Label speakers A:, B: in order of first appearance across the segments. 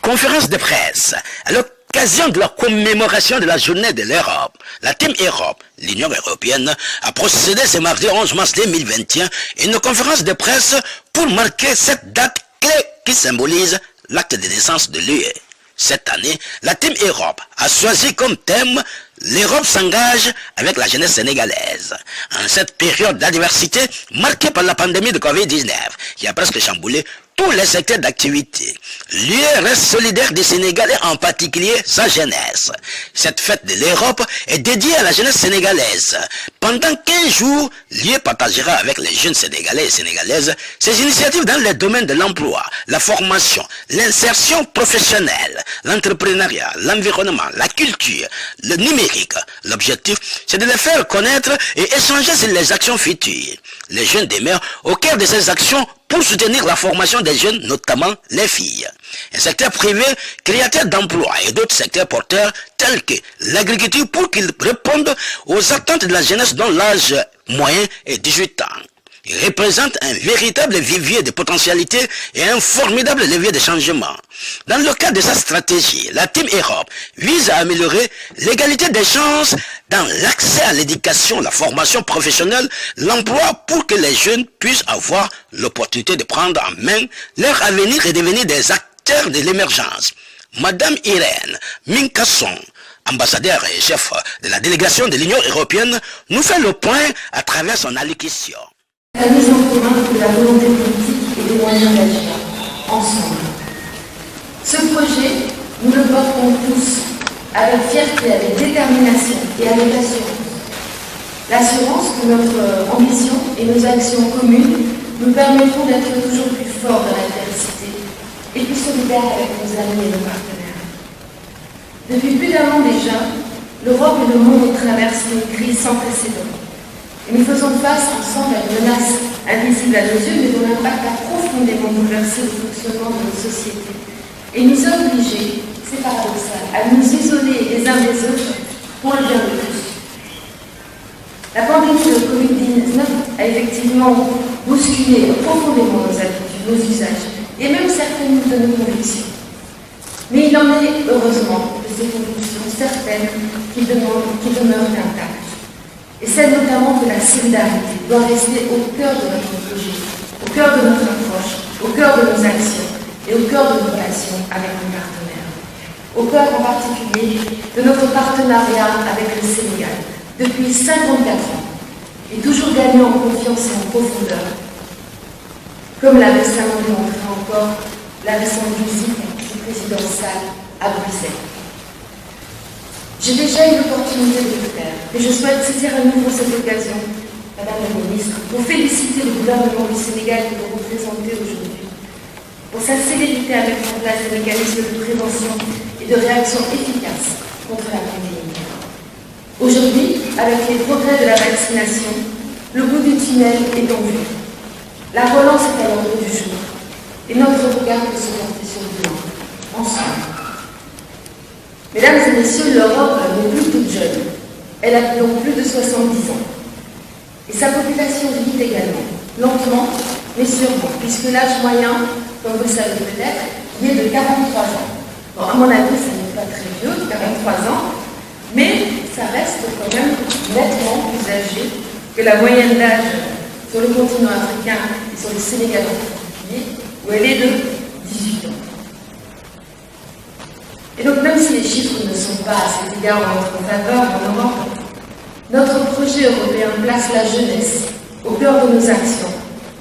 A: conférence de presse à l'occasion de la commémoration de la journée de l'Europe. La Team Europe, l'Union européenne, a procédé ce mardi 11 mars 2021 à une conférence de presse pour marquer cette date clé qui symbolise l'acte de naissance de l'UE. Cette année, la Team Europe a choisi comme thème « L'Europe s'engage avec la jeunesse sénégalaise ». En cette période d'adversité marquée par la pandémie de Covid-19, qui a presque chamboulé tous les secteurs d'activité, l'UE reste solidaire des Sénégalais, en particulier sa jeunesse. Cette fête de l'Europe est dédiée à la jeunesse sénégalaise. Pendant 15 jours, l'UE partagera avec les jeunes Sénégalais et Sénégalaises ses initiatives dans les domaines de l'emploi, la formation, l'insertion professionnelle, l'entrepreneuriat, l'environnement, la culture, le numérique. L'objectif, c'est de les faire connaître et échanger sur les actions futures. Les jeunes demeurent au cœur de ces actions pour soutenir la formation des jeunes, notamment les filles. Un secteur privé créateur d'emplois et d'autres secteurs porteurs tels que l'agriculture pour qu'ils répondent aux attentes de la jeunesse dont l'âge moyen est 18 ans. Il représente un véritable vivier de potentialités et un formidable levier de changement. Dans le cadre de sa stratégie, la Team Europe vise à améliorer l'égalité des chances dans l'accès à l'éducation, la formation professionnelle, l'emploi pour que les jeunes puissent avoir l'opportunité de prendre en main leur avenir et devenir des acteurs de l'émergence. Madame Irène Minkasson, ambassadeur et chef de la délégation de l'Union européenne, nous fait le point à travers son allocution.
B: La mise en commun de la volonté politique et des moyens d'agir, ensemble. Ce projet, nous le portons tous, avec fierté, avec détermination et avec assurance. L'assurance que notre ambition et nos actions communes nous permettront d'être toujours plus forts dans l'adversité et plus solidaires avec nos amis et nos partenaires. Depuis plus d'un an déjà, l'Europe et le monde ont traversé une crise sans précédent. Et nous faisons face ensemble à une menace invisible à nos yeux, mais dont l'impact a profondément bouleversé le fonctionnement de nos sociétés et nous a obligés, c'est paradoxal, à nous isoler les uns des autres pour le bien de tous. La pandémie de Covid-19 a effectivement bousculé profondément nos habitudes, nos usages et même certaines de nos convictions. Mais il en est heureusement de ces convictions certaines qui demeurent intactes. Et celle notamment de la solidarité doit rester au cœur de notre projet, au cœur de notre approche, au cœur de nos actions et au cœur de nos relations avec nos partenaires. Au cœur en particulier de notre partenariat avec le Sénégal depuis 54 ans et toujours gagnant en confiance et en profondeur, comme l'a récemment démontré encore la récente visite du président Sall à Bruxelles. J'ai déjà eu l'opportunité de le faire, et je souhaite saisir à nouveau cette occasion, Madame la Ministre, pour féliciter le gouvernement du Sénégal que vous représentez aujourd'hui, pour sa célérité à mettre en place des mécanismes de prévention et de réaction efficaces contre la pandémie. Aujourd'hui, avec les progrès de la vaccination, le bout du tunnel est en vue. La relance est à l'ordre du jour, et notre regard peut se porter sur demain, ensemble. Mesdames et messieurs, l'Europe n'est plus toute jeune. Elle a donc plus de 70 ans. Et sa population vieillit également, lentement, mais sûrement, puisque l'âge moyen, comme vous le savez peut-être, il est de 43 ans. Bon, à mon avis, ça n'est pas très vieux, 43 ans, mais ça reste quand même nettement plus âgé que la moyenne d'âge sur le continent africain et sur le Sénégal en particulier, où elle est de 18 ans. Et donc, même si les chiffres ne sont pas à cet égard en notre faveur en Europe, notre projet européen place la jeunesse au cœur de nos actions,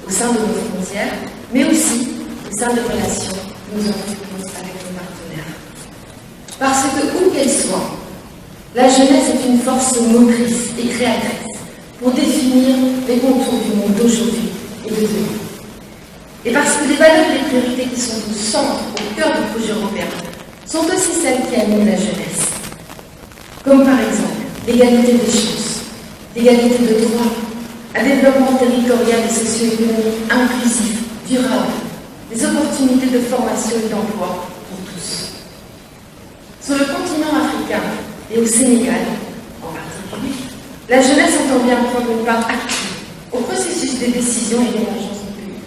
B: au sein de nos frontières, mais aussi au sein de relations que nous entretenons avec nos partenaires. Parce que, où qu'elle soit, la jeunesse est une force motrice et créatrice pour définir les contours du monde d'aujourd'hui et de demain. Et parce que les valeurs et les priorités qui sont au centre, au cœur du projet européen, sont aussi celles qui animent la jeunesse. Comme par exemple l'égalité des chances, l'égalité de droits, un développement territorial et socio-économique inclusif, durable, des opportunités de formation et d'emploi pour tous. Sur le continent africain et au Sénégal en particulier, la jeunesse entend bien prendre une part active au processus des décisions et d'émergence du pays.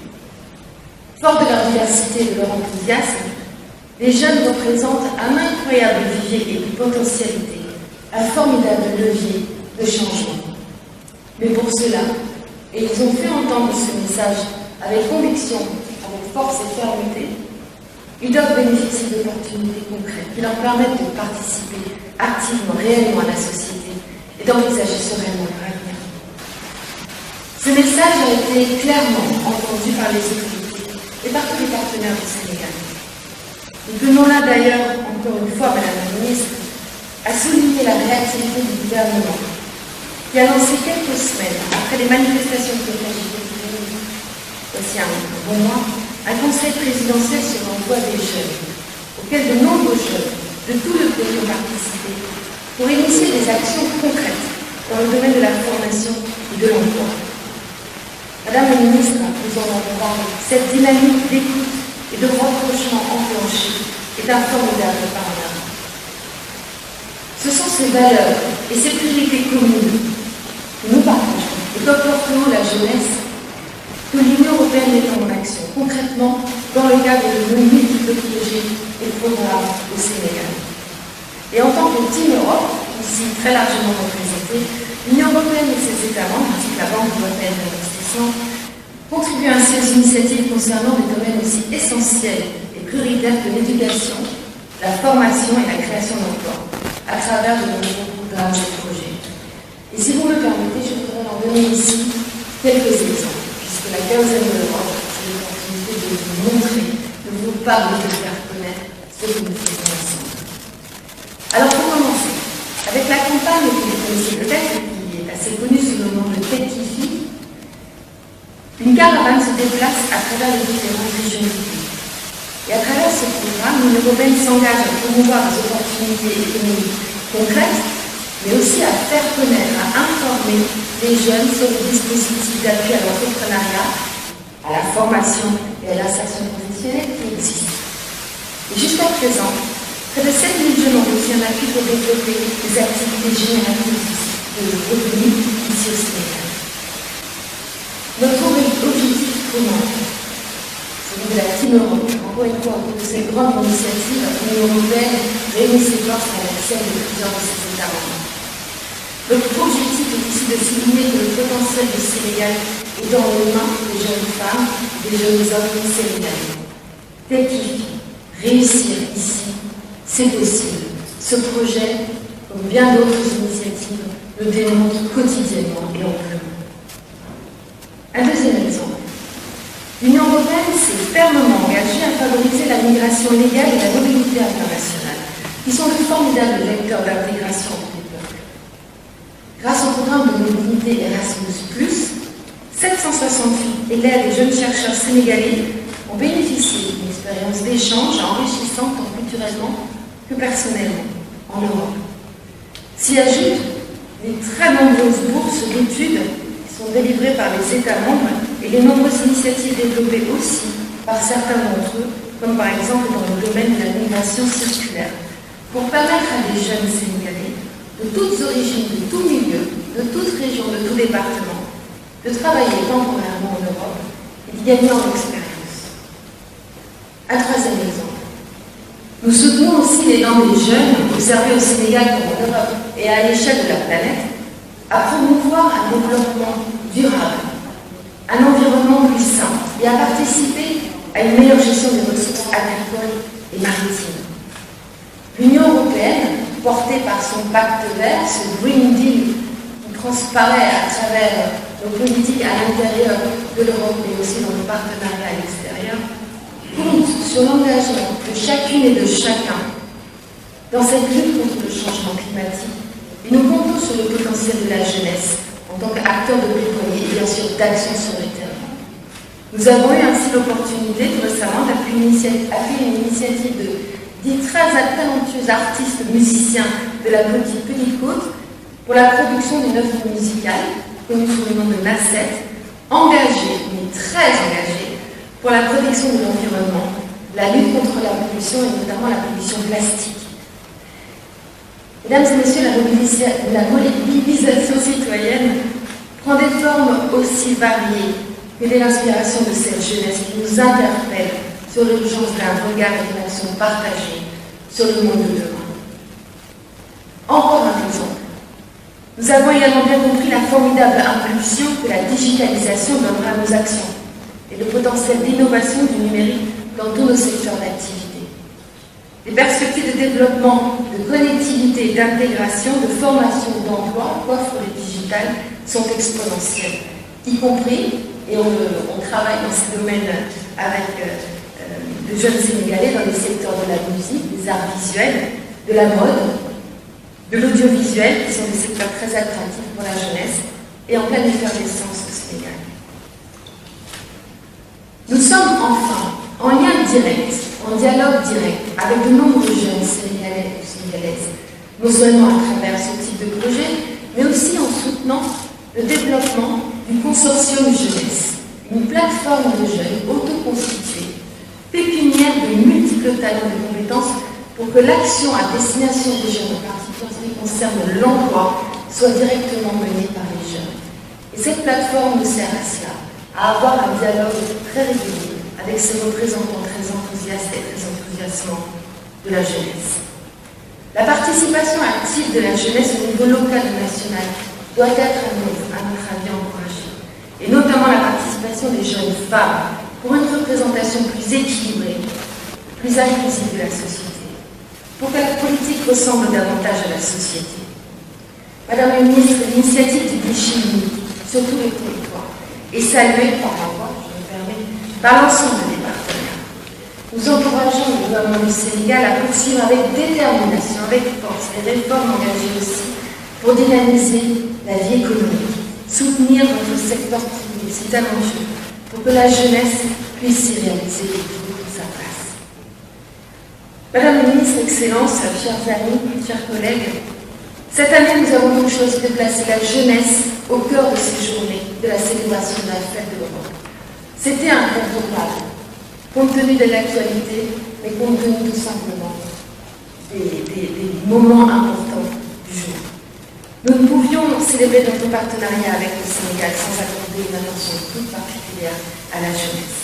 B: Fort de leur diversité et de leur enthousiasme, Les jeunes représentent un incroyable vivier et de potentialité, un formidable levier de changement. Mais pour cela, et ils ont fait entendre ce message avec conviction, avec force et fermeté, ils doivent bénéficier d'opportunités concrètes qui leur permettent de participer activement, réellement à la société et d'envisager sereinement leur avenir. Ce message a été clairement entendu par les autorités et par tous les partenaires du Sénégal. Nous tenons là d'ailleurs, encore une fois, Madame la Ministre, à souligner la réactivité du gouvernement qui a lancé quelques semaines après les manifestations de voici un bon mois, un conseil présidentiel sur l'emploi des jeunes, auquel de nombreux jeunes de tout le pays ont participé pour initier des actions concrètes dans le domaine de la formation et de l'emploi. Madame la Ministre, nous en avons parlé, cette dynamique d'écoute et de rapprochement enclenché est un formidable pas en avant. Ce sont ces valeurs et ces priorités communes que nous partageons et que portons la jeunesse que l'Union européenne met en action concrètement dans le cadre de nos multiples projets et programmes au Sénégal. Et en tant que Team Europe, ici très largement représentée, l'Union européenne et ses États membres, ainsi que la Banque européenne d'investissement, contribuent ainsi aux initiatives concernant des domaines aussi essentiels et prioritaires que l'éducation, la formation et la création d'emplois, à travers de nombreux programmes et projets. Et si vous me permettez, je voudrais en donner ici quelques exemples, puisque la quinzaine de l'Europe, c'est l'opportunité de vous montrer, de vous parler, de faire connaître ce que nous faisons ensemble. Alors pour commencer, avec la campagne que vous connaissez peut-être, qui est assez connue sous le nom de Tête qui fit, une caravane se déplace à travers les différentes régions du pays. Et à travers ce programme, l'Union européenne s'engage à promouvoir des opportunités économiques concrètes, mais aussi à faire connaître, à informer les jeunes sur les dispositifs d'appui à l'entrepreneuriat, à la formation et à l'insertion professionnelle qui existent. Et jusqu'à présent, près de 7 000 jeunes ont reçu un appui pour développer des activités génératrices de revenus ici au Sénégal. Notre objectif commun, celui de la Team Europe, encore une fois, de cette grande initiative, l'Union européenne réunit ses forces avec celle de plusieurs de ses États membres. Notre objectif est ici de souligner que le potentiel du Sénégal est dans les mains des jeunes femmes, des jeunes hommes sénégalais. Tel qu'il réussir ici, c'est possible. Ce projet, comme bien d'autres initiatives, le démontre quotidiennement et amplement. Un deuxième exemple. L'Union européenne s'est fermement engagée à favoriser la migration légale et la mobilité internationale, qui sont de formidables vecteurs d'intégration entre les peuples. Grâce au programme de mobilité Erasmus+, 768 élèves et jeunes chercheurs sénégalais ont bénéficié d'une expérience d'échange enrichissante tant culturellement que personnellement en Europe. S'y ajoutent les très nombreuses bourses d'études qui sont délivrées par les États membres et les nombreuses initiatives développées aussi par certains d'entre eux, comme par exemple dans le domaine de la migration circulaire, pour permettre à des jeunes Sénégalais de toutes origines, de tous milieux, de toutes régions, de tout département, de travailler temporairement en Europe et d'y gagner en expérience. Un troisième exemple. Nous soutenons aussi l'élan des jeunes, observés au Sénégal comme en Europe et à l'échelle de la planète, à promouvoir un développement durable, un environnement plus sain et à participer à une meilleure gestion des ressources agricoles et maritimes. L'Union européenne, portée par son pacte vert, ce Green Deal qui transparaît à travers nos politiques à l'intérieur de l'Europe mais aussi dans nos partenariats à l'extérieur, compte sur l'engagement de chacune et de chacun dans cette lutte contre le changement climatique et nous comptons sur le potentiel de la jeunesse en tant qu'acteur de plaidoyer et bien sûr d'action sur le terrain. Nous avons eu ainsi l'opportunité récemment d'appuyer une initiative de 10 très talentueux artistes musiciens de la Petite Côte pour la production d'une œuvre musicale connue sous le nom de Nasset, engagée, mais très engagée, pour la protection de l'environnement, la lutte contre la pollution et notamment la pollution plastique. Mesdames et messieurs, la mobilisation citoyenne prend des formes aussi variées que de l'inspiration de cette jeunesse qui nous interpelle sur l'urgence d'un regard et d'une action partagée sur le monde de demain. Encore un exemple. Nous avons également bien compris la formidable impulsion que la digitalisation donnera à nos actions et le potentiel d'innovation du numérique dans tous nos secteurs d'activité. Les perspectives de développement, de connectivité, d'intégration, de formation, d'emploi qu'offre le digital sont exponentielles, y compris, et on travaille dans ces domaines avec de jeunes Sénégalais dans les secteurs de la musique, des arts visuels, de la mode, de l'audiovisuel, qui sont des secteurs très attractifs pour la jeunesse, et en pleine effervescence au Sénégal. Nous sommes enfin en lien direct, en dialogue direct avec de nombreux jeunes Sénégalais et Sénégalaises, non seulement à travers ce type de projet, mais aussi en soutenant le développement du consortium jeunesse, une plateforme de jeunes autoconstituée, pépinière de multiples talents et de compétences pour que l'action à destination des jeunes, en particulier en ce qui concerne l'emploi, soit directement menée par les jeunes. Et cette plateforme nous sert à cela, à avoir un dialogue très régulier avec ces représentants très enthousiastes et très enthousiasmants de la jeunesse. La participation active de la jeunesse au niveau local et national doit être à notre avis encouragée, et notamment la participation des jeunes femmes pour une représentation plus équilibrée, plus inclusive de la société, pour que la politique ressemble davantage à la société. Madame la ministre, l'initiative du guichet unique sur tous les territoires est saluée par la voix, je me permets, par l'ensemble des partenaires. Nous encourageons le gouvernement du Sénégal à poursuivre avec détermination, avec force, les réformes engagées aussi pour dynamiser la vie économique, soutenir notre secteur privé, si talentueux, pour que la jeunesse puisse s'y réaliser et trouver sa place. Madame la ministre, Excellence, chers amis, chers collègues, cette année, nous avons donc choisi de placer la jeunesse au cœur de ces journées de la célébration de la fête de l'Europe. C'était incontournable, compte tenu de l'actualité, mais compte tenu tout simplement des moments importants du jour. Nous ne pouvions célébrer notre partenariat avec le Sénégal sans accorder une attention toute particulière à la jeunesse.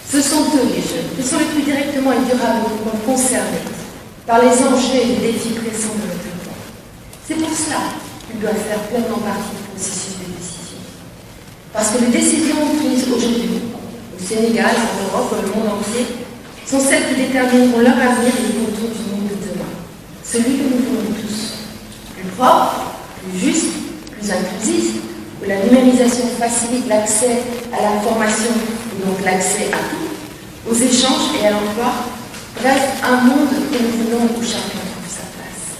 B: Ce sont eux, les jeunes, qui sont les plus directement et durablement concernés par les enjeux et les défis pressants de notre temps. C'est pour cela qu'ils doivent faire pleinement partie du processus de décision. Parce que les décisions prises aujourd'hui, au Sénégal, en Europe, dans le monde entier, sont celles qui détermineront leur avenir et les contours du monde de demain. Celui que nous voulons tous. Plus propre, plus juste, plus inclusif, où la numérisation facilite l'accès à l'information et donc l'accès à tout, aux échanges et à l'emploi. Bref, un monde que nous voulons où chacun trouve sa place.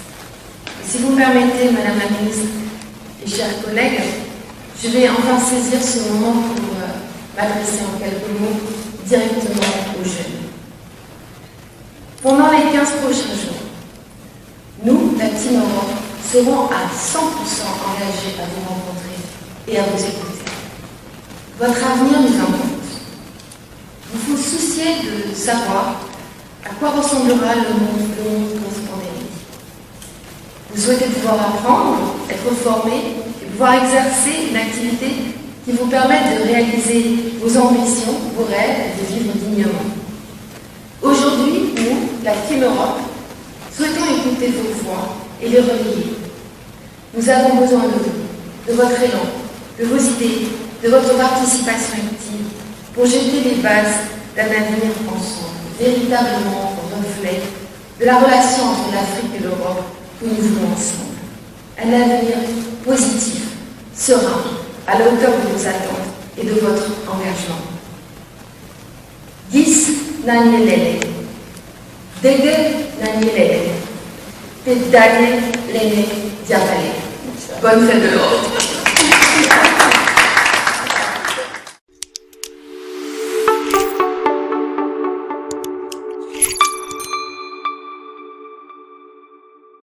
B: Et si vous me permettez, Madame la Ministre et chers collègues, je vais enfin saisir ce moment pour m'adresser en quelques mots directement aux jeunes. Pendant les 15 prochains jours, nous, la Team Europe, serons à 100% engagés à vous rencontrer et à vous écouter. Votre avenir nous importe. Vous vous souciez de savoir à quoi ressemblera le monde post-pandémique. Vous souhaitez pouvoir apprendre, être formé et pouvoir exercer une activité qui vous permette de réaliser vos ambitions, vos rêves et de vivre dignement. Aujourd'hui, nous, la Team Europe, souhaitons écouter vos voix et les relayer. Nous avons besoin de vous, de votre élan, de vos idées, de votre participation active pour jeter les bases d'un avenir ensemble, véritablement reflet de la relation entre l'Afrique et l'Europe que nous voulons ensemble. Un avenir positif, serein, à la hauteur de vos attentes et de votre engagement. 10 Nanyelele, Dege Nanyelele, Pedale Lene Diabale. Bonne fête de l'Europe.